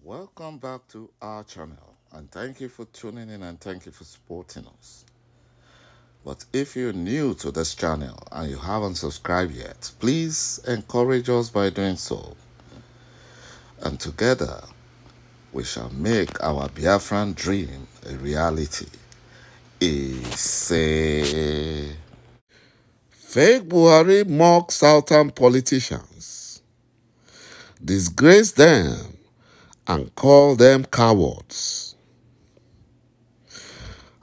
Welcome back to our channel, and thank you for tuning in and thank you for supporting us. But if you're new to this channel and you haven't subscribed yet, please encourage us by doing so. And together, we shall make our Biafran dream a reality. Fake Buhari mock Southern politicians, disgrace them, and call them cowards.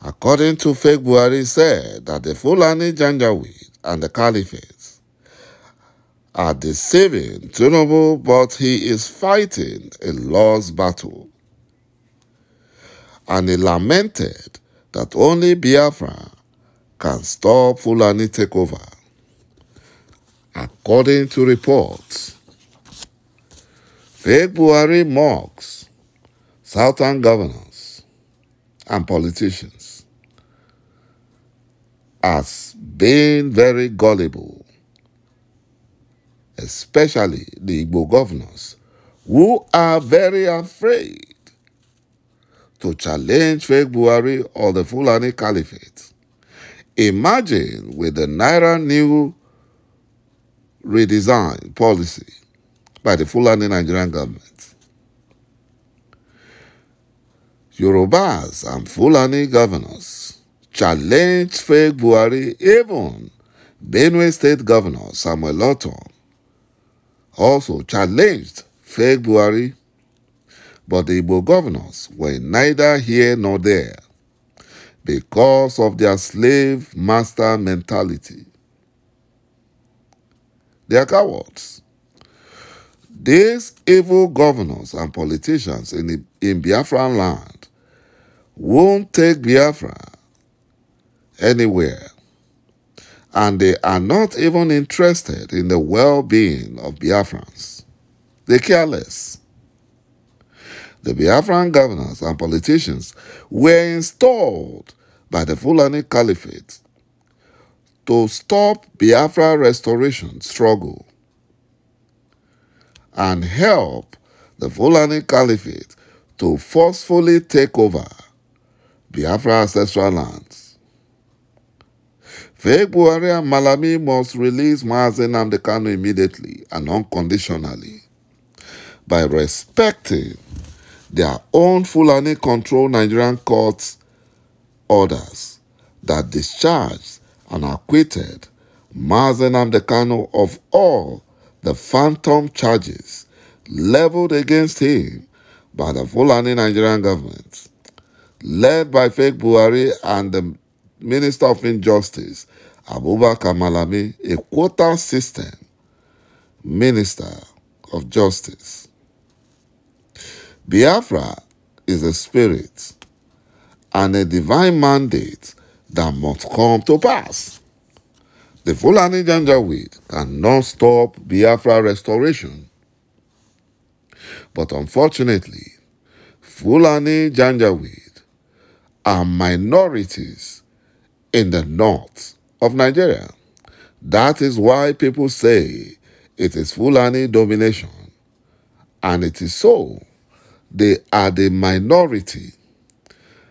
According to Fake Buhari, said that the Fulani Janjaweed and the Caliphate are deceiving Tinubu, but he is fighting a lost battle. And he lamented that only Biafra can stop Fulani takeover. According to reports, Fake Buhari mocks Southern governors and politicians as being very gullible, especially the IGBO governors, who are very afraid to challenge Fake Buhari or the Fulani Caliphate. Imagine with the Naira new redesign policy by the Fulani Nigerian government. Yorubas and Fulani governors challenged Fake Buhari. Even Benue State Governor Samuel Lawton also challenged Fake Buhari, but the Igbo governors were neither here nor there because of their slave master mentality. They are cowards. These evil governors and politicians in Biafran land won't take Biafra anywhere, and they are not even interested in the well-being of Biafrans. They care less. The Biafran governors and politicians were installed by the Fulani Caliphate to stop Biafra restoration struggle and help the Fulani Caliphate to forcefully take over Biafra ancestral lands. Fake Buhari and Malami must release Mazen Nnamdi Kanu immediately and unconditionally by respecting their own Fulani-controlled Nigerian courts orders that discharged and acquitted Mazen Nnamdi Kanu of all the phantom charges leveled against him by the Fulani Nigerian government, led by Fake Buhari and the Minister of Injustice, Abubakar Malami, a quota system Minister of Justice. Biafra is a spirit and a divine mandate that must come to pass. The Fulani Janjaweed cannot stop Biafra restoration. But unfortunately, Fulani Janjaweed are minorities in the north of Nigeria. That is why people say it is Fulani domination. And it is so. They are the minority.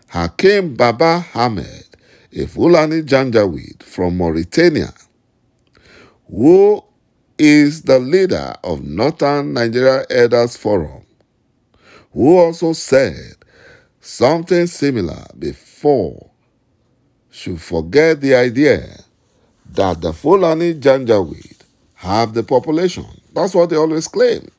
Hakim Baba Ahmed, a Fulani Janjaweed from Mauritania, who is the leader of Northern Nigeria Elders Forum, who also said something similar before, should forget the idea that the Fulani Janjaweed have the population. That's what they always claim.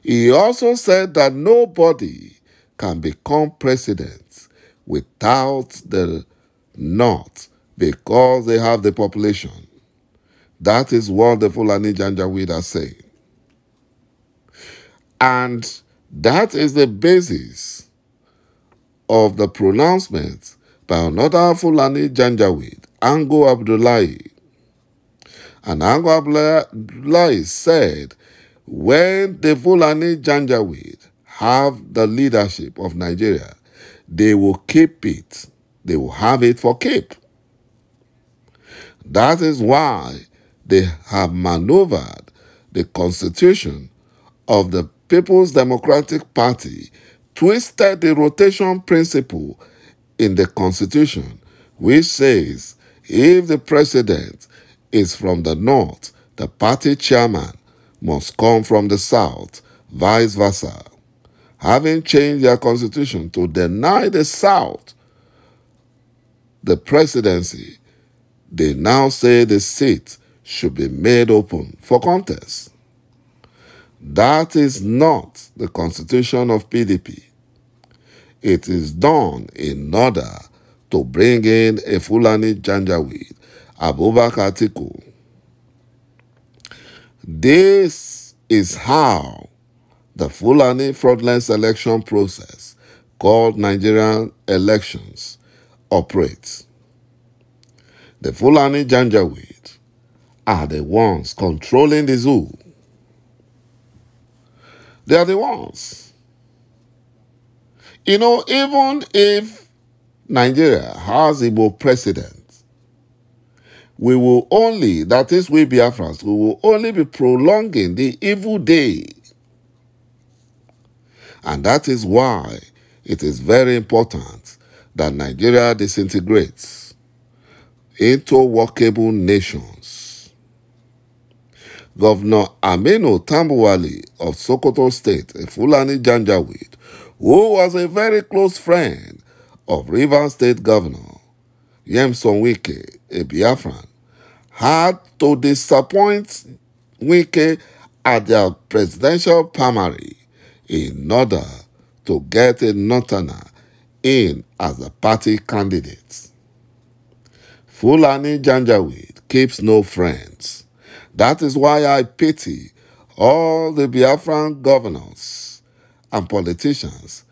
He also said that nobody can become president without the North because they have the population. That is what the Fulani Janjaweed are saying. And that is the basis of the pronouncement by another Fulani Janjaweed, Ango Abdullahi. And Ango Abdullahi said, when the Fulani Janjaweed have the leadership of Nigeria, they will keep it. They will have it for keep. That is why they have maneuvered the constitution of the People's Democratic Party twisted the rotation principle in the Constitution, which says if the president is from the north, the party chairman must come from the south, vice versa. Having changed their constitution to deny the south the presidency, they now say the seat should be made open for contest. That is not the constitution of PDP. It is done in order to bring in a Fulani Janjaweed, Abubakar Atiku. This is how the Fulani fraudulent selection process, called Nigerian elections, operates. The Fulani Janjaweed are the ones controlling the zoo. They are the ones. You know, even if Nigeria has IGBO president, we will only, that is we Biafrans, we will only be prolonging the evil day. And that is why it is very important that Nigeria disintegrates into workable nations. Governor Aminu Tambuwali of Sokoto State, a Fulani Janjaweed, who was a very close friend of Rivers State Governor Nyesom Wike, a Biafran, had to disappoint Wike at their presidential primary in order to get a Northerner in as a party candidate. Fulani Janjaweed keeps no friends. That is why I pity all the Biafran governors and politicians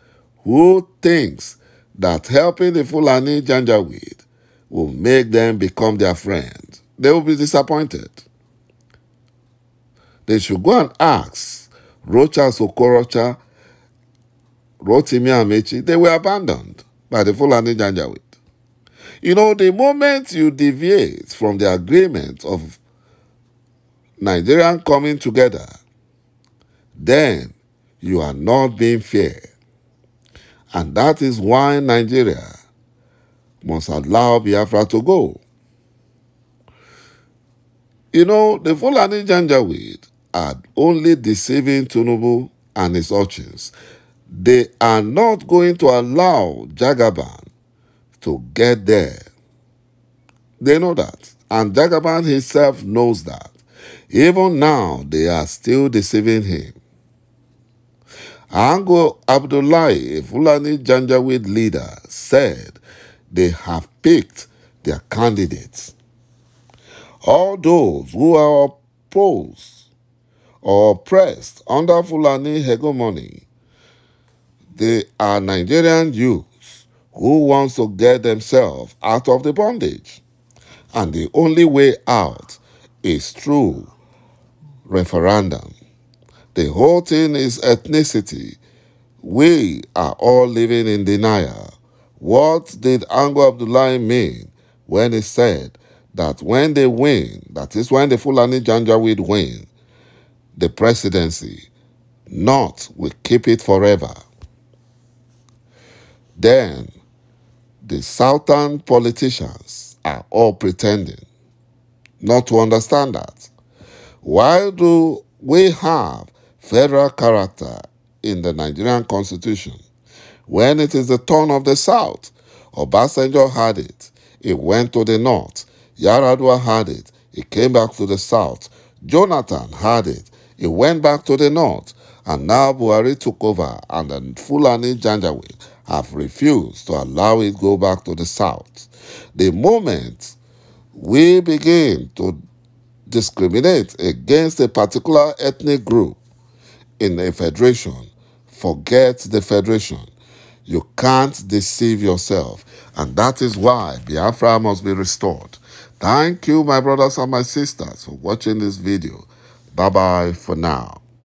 who thinks that helping the Fulani Janjaweed will make them become their friends. They will be disappointed. They should go and ask Rocha Sokorocha, Rotimi Amechi. They were abandoned by the Fulani Janjaweed. You know, the moment you deviate from the agreement of Nigerian coming together, then you are not being fair. And that is why Nigeria must allow Biafra to go. You know, the Fulani Janjaweed are only deceiving Tinubu and his urchins. They are not going to allow Jagaban to get there. They know that. And Jagaban himself knows that. Even now, they are still deceiving him. Ango Abdullahi, a Fulani Janjaweed leader, said they have picked their candidates. All those who are opposed or oppressed under Fulani hegemony, they are Nigerian youths who want to get themselves out of the bondage. And the only way out is through referendum. The whole thing is ethnicity. We are all living in denial. What did Ango Abdullahi mean when he said that when they win, that is when the Fulani Janjaweed win, the presidency, North will keep it forever? Then the southern politicians are all pretending not to understand that. Why do we have federal character in the Nigerian Constitution when it is the turn of the South? Obasanjo had it, it went to the North. Yaradua had it, it came back to the South. Jonathan had it, it went back to the North. And now Buhari took over and the Fulani Janjaweed have refused to allow it go back to the South. The moment we begin to discriminate against a particular ethnic group in a federation, forget the federation. You can't deceive yourself. And that is why Biafra must be restored. Thank you, my brothers and my sisters, for watching this video. Bye-bye for now.